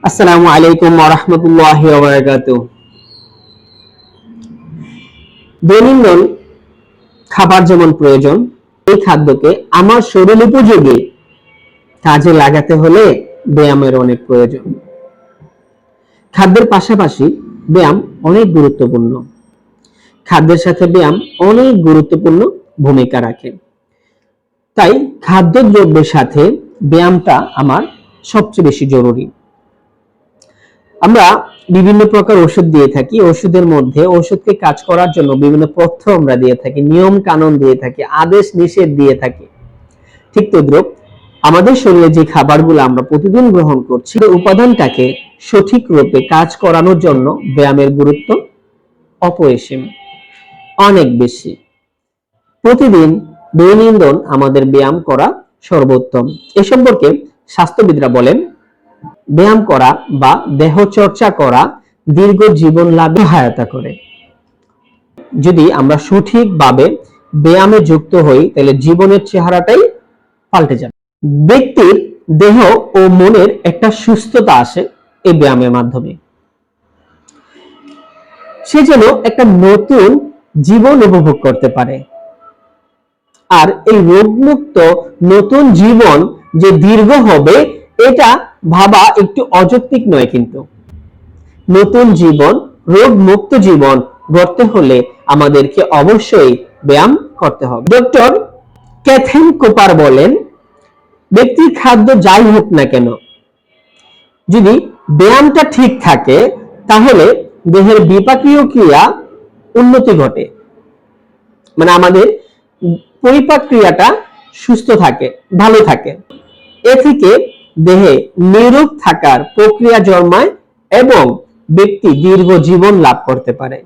আসসালামু আলাইকুম ওয়া রাহমাতুল্লাহি ওয়া বারাকাতুহু। দৈনন্দিন খাবার যেমন প্রয়োজন, এই খাদ্যকে আমার শরীর উপযোগী কাজে লাগাতে হলে ব্যায়ামের অনেক প্রয়োজন। খাদ্যের পাশাপাশি ব্যায়াম অনেক গুরুত্বপূর্ণ। খাদ্যের সাথে ব্যায়াম অনেক গুরুত্বপূর্ণ ভূমিকা রাখে। তাই খাদ্যদ্রব্যের সাথে ব্যায়ামটা আমার সবচেয়ে বেশি জরুরি। আমরা বিভিন্ন প্রকার ওষুধ দিয়ে থাকি। ওষুধের মধ্যে ওষুধকে কাজ করার জন্য বিভিন্ন পথ্য আমরা দিয়ে থাকি, নিয়ম কানুন দিয়ে থাকি, আদেশ নিষেধ দিয়ে থাকি। ঠিক তদ্রুপ আমাদের শরীরে যে খাবারগুলো আমরা প্রতিদিন গ্রহণ করছি, উপাদানটাকে সঠিক রূপে কাজ করানোর জন্য ব্যায়ামের গুরুত্ব অপরিসীম, অনেক বেশি। প্রতিদিন দৈনন্দিন আমাদের ব্যায়াম করা সর্বোত্তম। এ সম্পর্কে স্বাস্থ্যবিদরা বলেন, ব্যায়াম করা বা দেহ চর্চা করা দীর্ঘ জীবন লাভে সহায়তা করে। যদি আমরা সঠিকভাবে ব্যায়ামে যুক্ত হই, তাহলে জীবনের চেহারাটাই পাল্টে যাবে। ব্যক্তির দেহ ও মনের একটা সুস্থতা আসে এই ব্যায়ামের মাধ্যমে। সে যেন একটা নতুন জীবন উপভোগ করতে পারে। আর এই রোগমুক্ত নতুন জীবন যে দীর্ঘ হবে, এটা ভাবা একটু অযৌক্তিক নয়। কিন্তু নতুন জীবন, রোগমুক্ত জীবন গড়তে হলে আমাদেরকে অবশ্যই ব্যায়াম করতে হবে। ডক্টর ক্যাথেন কুপার বলেন, ব্যক্তির খাদ্য যাই হোক না কেন, যদি ব্যায়ামটা ঠিক থাকে তাহলে দেহের বিপাকীয় ক্রিয়া উন্নতি ঘটে, মানে আমাদের পরিপাক ক্রিয়াটা সুস্থ থাকে, ভালো থাকে। এ থেকে দেহে নিরোগ থাকার প্রক্রিয়া জন্মায় এবং ব্যক্তি দীর্ঘ জীবন লাভ করতে পারে।